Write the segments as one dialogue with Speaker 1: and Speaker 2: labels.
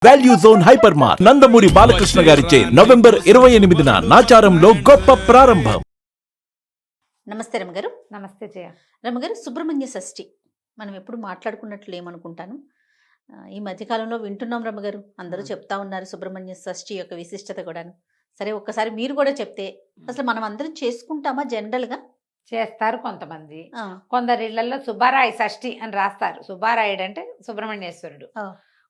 Speaker 1: Value Zone Hyper Mart Nandamuri Balakrishna గారిచే November 28న నాచారంలో గొప్ప ప్రారంభం.
Speaker 2: నమస్తే రమగారు.
Speaker 3: నమస్తే జయ.
Speaker 2: రమగారు, సుబ్రహ్మణ్య షష్ఠి మనం ఎప్పుడు మాట్లాడుకున్నట్లు ఏమనుకుంటాను. ఈ మధ్యకాలంలో వింటున్నాం రమగారు, అందరూ చెప్తా ఉన్నారు సుబ్రహ్మణ్య షష్ఠి యొక్క విశిష్టత కూడాను. సరే, ఒక్కసారి మీరు కూడా చెప్తే అసలు మనం అందరం చేసుకుంటామా జనరల్గా?
Speaker 3: చేస్తారు కొంతమంది.
Speaker 2: ఆ,
Speaker 3: కొందరి ఇళ్లలో సుబ్బారాయ షష్ఠి అని రాస్తారు. సుబ్బారాయుడు అంటే సుబ్రహ్మణ్యేశ్వరుడు.
Speaker 2: ఆ,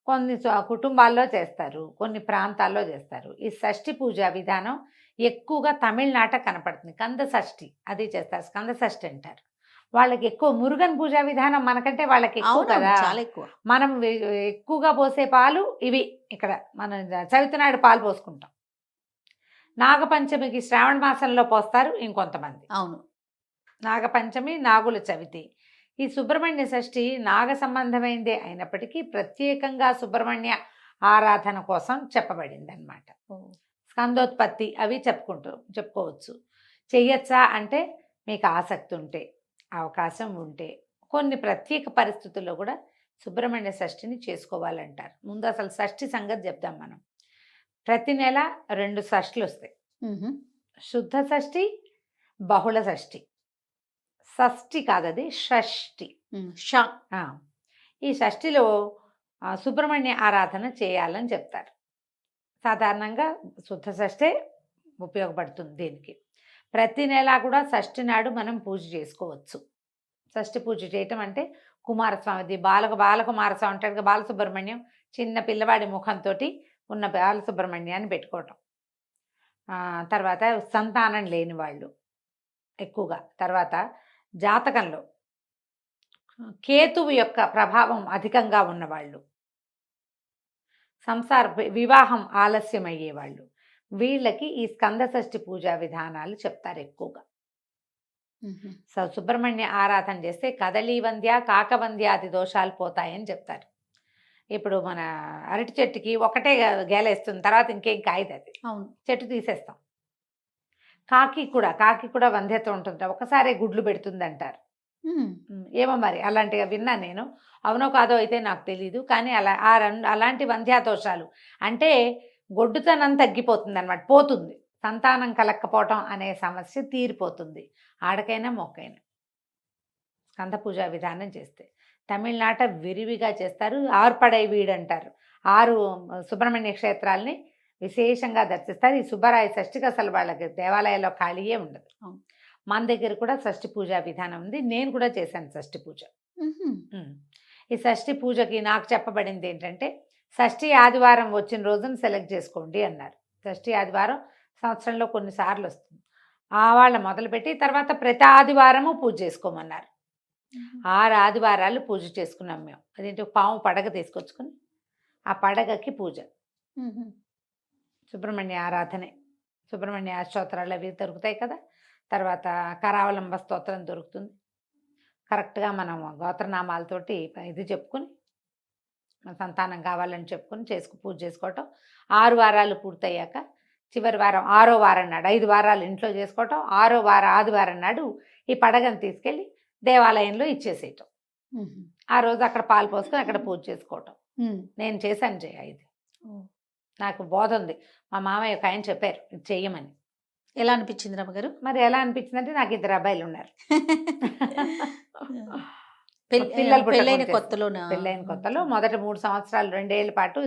Speaker 3: కొన్ని కుటుంబాల్లో చేస్తారు, కొన్ని ప్రాంతాల్లో చేస్తారు. ఈ షష్ఠి పూజా విధానం ఎక్కువగా తమిళనాట కనపడుతుంది. కంద షష్ఠి అది చేస్తారు, స్కంద షష్ఠి అంటారు. వాళ్ళకి ఎక్కువ మురుగన్ పూజా విధానం మనకంటే వాళ్ళకి ఎక్కువ
Speaker 2: అవును,
Speaker 3: కదా.
Speaker 2: చాలా ఎక్కువ.
Speaker 3: మనం ఎక్కువగా పోసే పాలు ఇవి. ఇక్కడ మనం చవితి నాడు పాలు పోసుకుంటాం. నాగపంచమికి శ్రావణ మాసంలో పోస్తారు ఇంకొంతమంది.
Speaker 2: అవును.
Speaker 3: నాగపంచమి, నాగుల చవితి. ఈ సుబ్రహ్మణ్య షష్ఠి నాగ సంబంధమైందే అయినప్పటికీ ప్రత్యేకంగా సుబ్రహ్మణ్య ఆరాధన కోసం చెప్పబడింది అనమాట.
Speaker 2: ఓ,
Speaker 3: స్కందోత్పత్తి అవి చెప్పుకోవచ్చు. చెయ్యొచ్చా అంటే మీకు ఆసక్తి ఉంటే, అవకాశం ఉంటే, కొన్ని ప్రత్యేక పరిస్థితుల్లో కూడా సుబ్రహ్మణ్య షష్ఠిని చేసుకోవాలంటారు. ముందు అసలు షష్ఠి సంగతి చెప్దాం మనం. ప్రతి నెల 2 షష్ఠులు వస్తాయి.
Speaker 2: మ్హూ.
Speaker 3: శుద్ధ షష్ఠి, బహుళ షష్ఠి. షష్ఠి కాదది, షష్ఠి.
Speaker 2: షా.
Speaker 3: ఆ, ఈ షష్ఠిలో సుబ్రహ్మణ్య ఆరాధన చేయాలని చెప్తారు. సాధారణంగా శుద్ధ షష్ఠే ఉపయోగపడుతుంది దీనికి. ప్రతి నెల కూడా షష్ఠి నాడు మనం పూజ చేసుకోవచ్చు. షష్ఠి పూజ చేయటం అంటే కుమారస్వామిది బాలకుమారస్వామి ఉంటాడు కదా, బాలసుబ్రహ్మణ్యం, చిన్న పిల్లవాడి ముఖంతో ఉన్న బాలసుబ్రహ్మణ్యాన్ని పెట్టుకోవటం. తర్వాత సంతానం లేని వాళ్ళు ఎక్కువగా. తర్వాత జాతకంలో కేతువు యొక్క ప్రభావం అధికంగా ఉన్నవాళ్ళు, వివాహం ఆలస్యం అయ్యేవాళ్ళు, వీళ్ళకి ఈ స్కంద షష్ఠి పూజా విధానాలు చెప్తారు ఎక్కువగా.
Speaker 2: మ్హూ.
Speaker 3: సో సుబ్రహ్మణ్య ఆరాధన చేస్తే కదలీవంద్య కాకవంద్యాది దోషాలు పోతాయని చెప్తారు. ఇప్పుడు మన అరటి చెట్టుకి ఒకటే గేలేస్తుంది, తర్వాత ఇంకేం కాయదు, అది
Speaker 2: అవును.
Speaker 3: చెట్టు తీసేస్తాం. కాకి కూడా వంధ్యత ఉంటుంది, ఒకసారి గుడ్లు పెడుతుంది అంటారు.
Speaker 2: మ్.
Speaker 3: ఏమో మరి అలాంటిగా విన్నా నేను, అవునో కాదో అయితే నాకు తెలీదు. కానీ అలాంటి వంధ్యాదోషాలు అంటే గొడ్డుతనం తగ్గిపోతుంది అనమాట, పోతుంది. సంతానం కలక్కపోవటం అనే సమస్య తీరిపోతుంది ఆడకైనా మొక్కైనా స్కంద పూజా విధానం చేస్తే. తమిళనాట విరివిగా చేస్తారు. ఆర్పడై వీడు అంటారు. 6 సుబ్రహ్మణ్య క్షేత్రాలని విశేషంగా దర్శిస్తారు. ఈ సుబ్బరాయ షష్ఠికి అసలు వాళ్ళకి దేవాలయాల్లో ఖాళీయే ఉండదు.
Speaker 2: అవును.
Speaker 3: మన దగ్గర కూడా షష్ఠి పూజా విధానం ఉంది. నేను కూడా చేశాను షష్ఠి పూజ.
Speaker 2: మ్హూ.
Speaker 3: ఈ షష్ఠి పూజకి నాకు చెప్పబడింది ఏంటంటే, షష్ఠి ఆదివారం వచ్చిన రోజున సెలెక్ట్ చేసుకోండి అన్నారు. షష్ఠి ఆదివారం సంవత్సరంలో కొన్నిసార్లు వస్తుంది. వాళ్ళ మొదలుపెట్టి తర్వాత ప్రతి ఆదివారము పూజ చేసుకోమన్నారు. 6 ఆదివారాలు పూజ చేసుకున్నాం మేము. అదేంటి, పాము పడగ తీసుకొచ్చుకుని ఆ పడగకి పూజ,
Speaker 2: మ్హూ.
Speaker 3: సుబ్రహ్మణ్య ఆరాధనే. సుబ్రహ్మణ్య స్తోత్రాలు అవి దొరుకుతాయి కదా. తర్వాత కరావలంబ స్తోత్రం దొరుకుతుంది. కరెక్ట్గా మనం గోత్రనామాలతోటి ఇది చెప్పుకొని, మన సంతానం కావాలని చెప్పుకొని పూజ చేసుకోవటం. 6 వారాలు పూర్తయ్యాక చివరి వారం 6వ వారం నాడు, 5 వారాలు ఇంట్లో చేసుకోవటం, 6వ వారం ఆదివారం నాడు ఈ పడగను తీసుకెళ్ళి దేవాలయంలో ఇచ్చేసేయటం.
Speaker 2: మ్హూ.
Speaker 3: ఆ రోజు అక్కడ పాలు పోసుకొని అక్కడ పూజ చేసుకోవటం.
Speaker 2: మ్.
Speaker 3: నేను చేశాను జయ ఇది.
Speaker 2: ఓ.
Speaker 3: నాకు బోధ ఉంది. మా మామయ్య ఒక ఆయన చెప్పారు ఇది చెయ్యమని.
Speaker 2: ఎలా అనిపించింది రమగారు?
Speaker 3: మరి ఎలా అనిపించిందంటే, నాకు 2 అబ్బాయిలు ఉన్నారు.
Speaker 2: పెళ్ళైన
Speaker 3: పెళ్ళైన
Speaker 2: కొత్తలోనా?
Speaker 3: పెళ్ళైన కొత్తలో మొదట 3 సంవత్సరాలు 2 ఏళ్ళ పాటు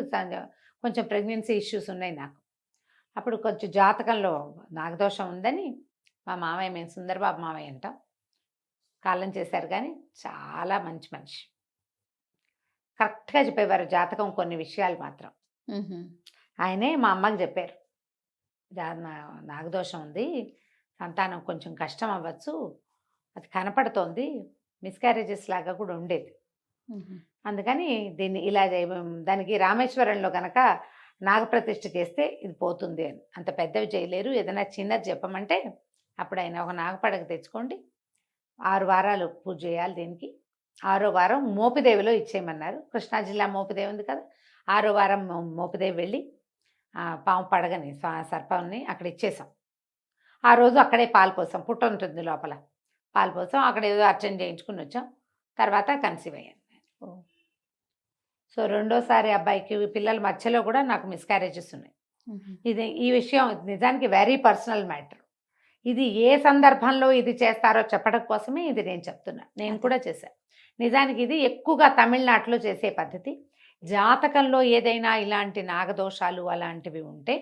Speaker 3: కొంచెం ప్రెగ్నెన్సీ ఇష్యూస్ ఉన్నాయి నాకు. అప్పుడు కొంచెం జాతకంలో నాగదోషం ఉందని మా మామయ్య, మేము సుందరబాబు మామయ్య అంటాం, కాలం చేశారు. కానీ చాలా మంచి మనిషి, కరెక్ట్గా చెప్పేవారు జాతకం కొన్ని విషయాలు మాత్రం.
Speaker 2: మ్హూ.
Speaker 3: ఆయనే మా అమ్మకి చెప్పారు, నాగదోషం ఉంది, సంతానం కొంచెం కష్టం అవ్వచ్చు, అది కనపడుతోంది, మిస్క్యారేజెస్ లాగా కూడా ఉండేది.
Speaker 2: మ్హూ.
Speaker 3: అందుకని దీన్ని ఇలా దానికి రామేశ్వరంలో కనుక నాగప్రతిష్ఠ చేస్తే ఇది పోతుంది అని. అంత పెద్దవి చేయలేరు, ఏదైనా చిన్నది చెప్పమంటే అప్పుడు ఆయన ఒక నాగపడగ తెచ్చుకోండి, 6 వారాలు పూజ చేయాలి దీనికి. 6వ వారం మోపిదేవిలో ఇచ్చేయమన్నారు. కృష్ణా జిల్లా మోపిదేవి ఉంది కదా, 6వ వారం మోపిదేవి వెళ్ళి పాము పడగని సర్పాన్ని అక్కడ ఇచ్చేసాం. ఆ రోజు అక్కడే పాలు పోసాం, పుట్ట ఉంటుంది లోపల, పాలు పోసాం, అక్కడ ఏదో అర్చన చేయించుకుని వచ్చాం. తర్వాత కన్సీవ్ అయ్యాను. సో రెండోసారి అబ్బాయికి పిల్లల మధ్యలో కూడా నాకు మిస్క్యారేజెస్ ఉన్నాయి. ఈ విషయం నిజానికి వెరీ పర్సనల్ మ్యాటర్. ఇది ఏ సందర్భంలో ఇది చేస్తారో చెప్పడం కోసమే ఇది నేను చెప్తున్నా. నేను కూడా చేశాను. నిజానికి ఇది ఎక్కువగా తమిళనాడులో చేసే పద్ధతి. జాతకంలో ఏదైనా ఇలాంటి నాగదోషాలు అలాంటివి ఉంటే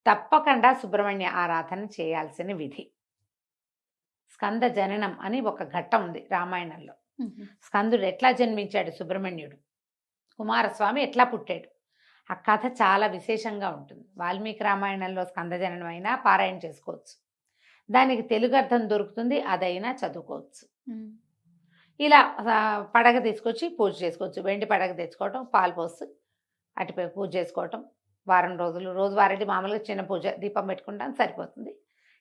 Speaker 3: తప్పకుండా సుబ్రహ్మణ్య ఆరాధన చేయాల్సిన విధి. స్కంద జననం అని ఒక ఘట్టం ఉంది రామాయణంలో. స్కందుడు ఎట్లా జన్మించాడు, సుబ్రహ్మణ్యుడు కుమారస్వామి ఎట్లా పుట్టాడు, ఆ కథ చాలా విశేషంగా ఉంటుంది. వాల్మీకి రామాయణంలో స్కంద జననం అయినా పారాయణ చేసుకోవచ్చు, దానికి తెలుగు అర్థం దొరుకుతుంది, అదైనా చదువుకోవచ్చు. ఇలా పడగ తీసుకొచ్చి పూజ చేసుకోవచ్చు. వెండి పడగ తెచ్చుకోవటం, పాలు పోసి అటుపై పూజ చేసుకోవటం. వారం రోజులు రోజువారీ మామూలుగా చిన్న పూజ దీపం పెట్టుకుంటాం సరిపోతుంది.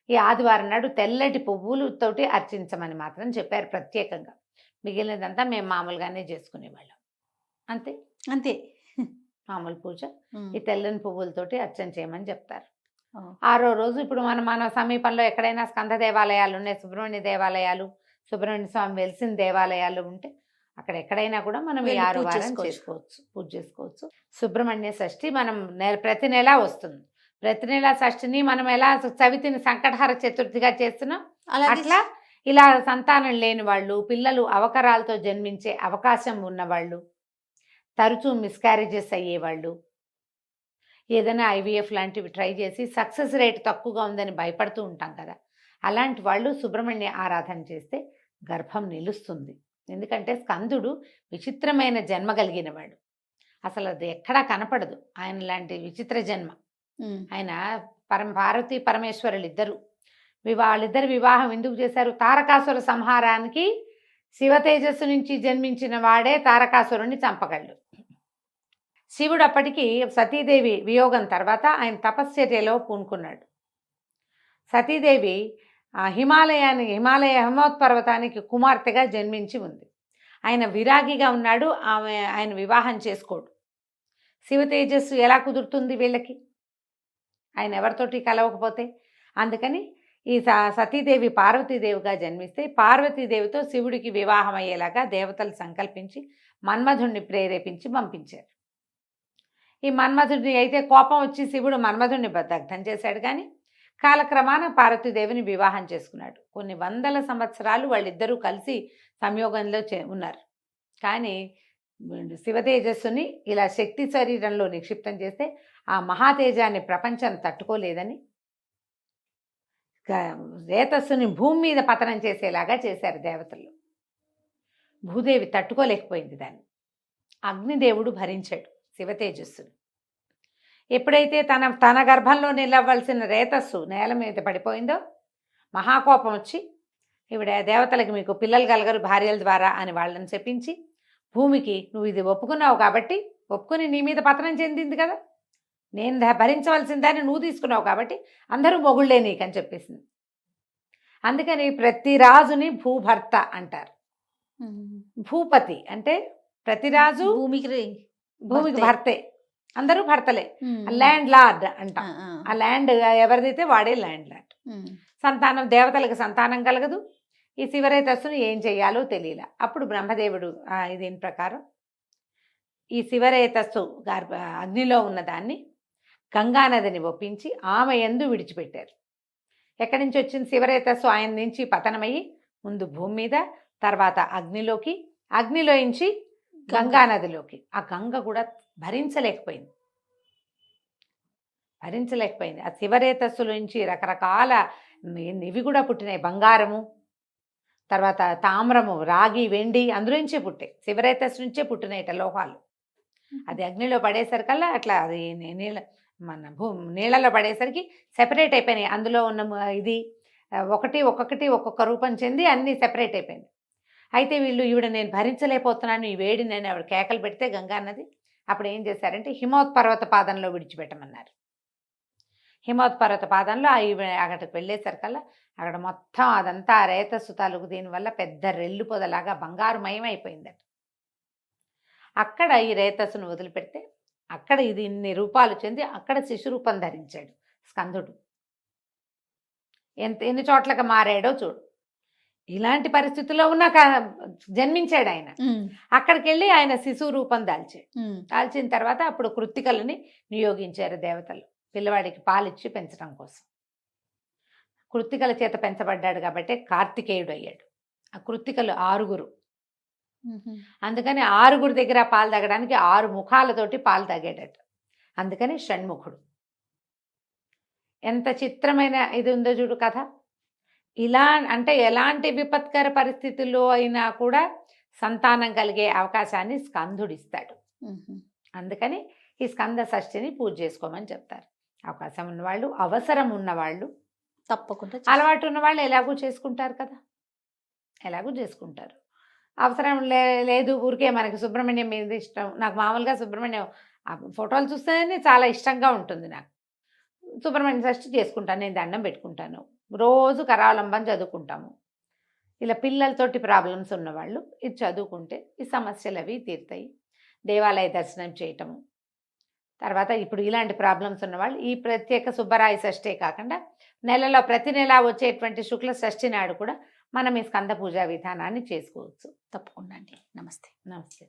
Speaker 3: ఈ ఆదివారం నాడు తెల్లటి పువ్వులతోటి అర్చించమని మాత్రం చెప్పారు ప్రత్యేకంగా. మిగిలినదంతా మేము మామూలుగానే చేసుకునేవాళ్ళం. అంతే
Speaker 2: అంతే
Speaker 3: మామూలు పూజ. ఈ తెల్లని పువ్వులతోటి అర్చన చేయమని చెప్తారు. 6వ రోజు ఇప్పుడు మన సమీపంలో ఎక్కడైనా స్కంద దేవాలయాలు ఉన్నాయి, సుబ్రహ్మణ్య దేవాలయాలు, సుబ్రహ్మణ్య స్వామి వెలిసిన దేవాలయాలు ఉంటే అక్కడ ఎక్కడైనా కూడా మనం ఈ 6 వారం చేసుకోవచ్చు, పూజ చేసుకోవచ్చు. సుబ్రహ్మణ్య షష్ఠి మనం ప్రతి నెల వస్తుంది. ప్రతి నెల షష్ఠిని మనం ఎలా చవితిని సంకటహర చతుర్థిగా చేస్తున్నాం, అట్లా ఇలా సంతానం లేని వాళ్ళు, పిల్లలు అవకరాలతో జన్మించే అవకాశం ఉన్నవాళ్ళు, తరచూ మిస్క్యారేజెస్ అయ్యేవాళ్ళు, ఏదైనా ఐవీఎఫ్ లాంటివి ట్రై చేసి సక్సెస్ రేట్ తక్కువగా ఉందని భయపడుతూ ఉంటాం కదా, అలాంటి వాళ్ళు సుబ్రహ్మణ్య ఆరాధన చేస్తే గర్భం నిలుస్తుంది. ఎందుకంటే స్కందుడు విచిత్రమైన జన్మ కలిగినవాడు. అసలు అది ఎక్కడా కనపడదు ఆయన లాంటి విచిత్ర జన్మ. ఆయన పార్వతీ పరమేశ్వరులు ఇద్దరు వాళ్ళిద్దరు వివాహం ఎందుకు చేశారు? తారకాసుర సంహారానికి శివ తేజస్సు నుంచి జన్మించిన వాడే తారకాసురుణ్ణి చంపగలడు. శివుడు అప్పటికి సతీదేవి వియోగం తర్వాత ఆయన తపశ్చర్యలో పూనుకున్నాడు. సతీదేవి హిమాలయ హిమవత్పర్వతానికి కుమార్తెగా జన్మించి ఉంది. ఆయన విరాగిగా ఉన్నాడు, ఆయన వివాహం చేసుకోడు. శివ తేజస్సు ఎలా కుదురుతుంది వీళ్ళకి, ఆయన ఎవరితోటి కలవకపోతే? అందుకని ఈ సతీదేవి పార్వతీదేవిగా జన్మిస్తే పార్వతీదేవితో శివుడికి వివాహం అయ్యేలాగా దేవతలు సంకల్పించి మన్మధుడిని ప్రేరేపించి పంపించారు. ఈ మన్మధుడిని అయితే కోపం వచ్చి శివుడు మన్మధుడిని దగ్ధం చేశాడు. కానీ కాలక్రమాన పార్వతీదేవిని వివాహం చేసుకున్నాడు. కొన్ని వందల సంవత్సరాలు వాళ్ళిద్దరూ కలిసి సంయోగంలో ఉన్నారు. కానీ శివతేజస్సుని ఇలా శక్తి శరీరంలో నిక్షిప్తం చేస్తే ఆ మహాతేజాన్ని ప్రపంచం తట్టుకోలేదని రేతస్సుని భూమి మీద పతనం చేసేలాగా చేశారు దేవతలు. భూదేవి తట్టుకోలేకపోయింది దాన్ని. అగ్నిదేవుడు భరించాడు శివతేజస్సుని. ఎప్పుడైతే తన గర్భంలో నిలవలసిన రేతస్సు నేల మీద పడిపోయిందో మహాకోపం వచ్చి ఈవిడ దేవతలకి మీకు పిల్లలు కలగరు భార్యల ద్వారా అని వాళ్ళని చెప్పించి భూమికి నువ్వు ఇది ఒప్పుకున్నావు కాబట్టి ఒప్పుకుని నీ మీద పతనం చెందింది కదా, నేను భరించవలసిందాన్ని నువ్వు తీసుకున్నావు కాబట్టి అందరూ మొగుళ్ళే నీకని చెప్పేసింది. అందుకని ప్రతి రాజుని భూభర్త అంటారు. భూపతి అంటే ప్రతి రాజు భూమికి భర్తే, అందరూ భర్తలే. ల్యాండ్ లార్డ్ అంటాం. ఆ ల్యాండ్ ఎవరిదైతే వాడే ల్యాండ్ లార్డ్. సంతానం దేవతలకు సంతానం కలగదు. ఈ శివరేతస్సును ఏం చెయ్యాలో తెలియలే. అప్పుడు బ్రహ్మదేవుడు దీని ప్రకారం ఈ శివరేతస్సు అగ్నిలో ఉన్నదాన్ని గంగానదిని ఒప్పించి ఆమె యందు విడిచిపెట్టారు. ఎక్కడి నుంచి వచ్చింది శివరేతస్సు? ఆయన నుంచి పతనమయ్యి ముందు భూమి మీద, తర్వాత అగ్నిలోకి, అగ్నిలోంచి గంగానదిలోకి. ఆ గంగ కూడా భరించలేకపోయింది. ఆ శివరేతస్సులోంచి రకరకాల ఇవి కూడా పుట్టినాయి. బంగారము, తర్వాత తామ్రము, రాగి, వెండి అందులోంచే పుట్టాయి. శివరేతస్సు నుంచే పుట్టినాయిట లోహాలు. అది అగ్నిలో పడేసరికల్లా అట్లా అది నీళ్ళలో పడేసరికి సెపరేట్ అయిపోయినాయి. అందులో ఉన్న ఇది ఒక్కొక్క రూపం చెంది అన్నీ సెపరేట్ అయిపోయింది. అయితే ఈవిడ నేను భరించలేకపోతున్నాను ఈ వేడి, నేను ఆవిడ కేకలు పెడితే గంగానది అప్పుడు ఏం చేశారంటే హిమవత్పర్వత పాదంలో విడిచిపెట్టమన్నారు. హిమవత్పర్వత పాదంలో అక్కడికి వెళ్ళేసరికల్లా అక్కడ మొత్తం అదంతా రేతస్సు తాలూకు దీనివల్ల పెద్ద రెల్లు పొదలాగా బంగారుమయం అయిపోయిందట. అక్కడ ఈ రేతస్సును వదిలిపెడితే అక్కడ ఇది ఇన్ని రూపాలు చెంది అక్కడ శిశురూపం ధరించాడు స్కందుడు. ఎన్ని చోట్లకి మారాడో చూడు. ఇలాంటి పరిస్థితుల్లో ఉన్న జన్మించాడు ఆయన. అక్కడికి వెళ్ళి ఆయన శిశువు రూపం దాల్చాడు. దాల్చిన తర్వాత అప్పుడు కృత్తికలని నియోగించారు దేవతలు పిల్లవాడికి పాలిచ్చి పెంచడం కోసం. కృత్తికల చేత పెంచబడ్డాడు కాబట్టి కార్తికేయుడు అయ్యాడు. ఆ కృత్తికలు 6. అందుకని 6 దగ్గర పాలు తాగడానికి 6 ముఖాలతోటి పాలు తాగేటట్టు. అందుకని షణ్ముఖుడు. ఎంత చిత్రమైన ఇది ఉందో చూడు కథ. ఇలా అంటే ఎలాంటి విపత్కర పరిస్థితుల్లో అయినా కూడా సంతానం కలిగే అవకాశాన్ని స్కందుడిస్తాడు. అందుకని ఈ స్కంద షష్ఠిని పూజ చేసుకోమని చెప్తారు. అవకాశం ఉన్నవాళ్ళు, అవసరం ఉన్నవాళ్ళు,
Speaker 2: తప్పకుండా
Speaker 3: అలవాటు ఉన్నవాళ్ళు ఎలాగూ చేసుకుంటారు కదా, ఎలాగూ చేసుకుంటారు. అవసరం లేదు ఊరికే మనకి సుబ్రహ్మణ్యం మీద ఇష్టం. నాకు మామూలుగా సుబ్రహ్మణ్యం ఫోటోలు చూస్తేనే చాలా ఇష్టంగా ఉంటుంది. నాకు సుబ్రహ్మణ్య షష్ఠి చేసుకుంటాను, నేను దండం పెట్టుకుంటాను, రోజు కరావలంబం చదువుకుంటాము. ఇలా పిల్లలతోటి ప్రాబ్లమ్స్ ఉన్నవాళ్ళు ఇది చదువుకుంటే ఈ సమస్యలు అవి తీరుతాయి. దేవాలయ దర్శనం చేయటము. తర్వాత ఇప్పుడు ఇలాంటి ప్రాబ్లమ్స్ ఉన్నవాళ్ళు ఈ ప్రత్యేక సుబ్బరాయ షష్ఠే కాకుండా నెలలో ప్రతి నెల వచ్చేటువంటి శుక్ల షష్ఠి నాడు కూడా మనం ఈ స్కంద పూజా విధానాన్ని చేసుకోవచ్చు.
Speaker 2: తప్పకుండా అండి. నమస్తే.
Speaker 3: నమస్తే.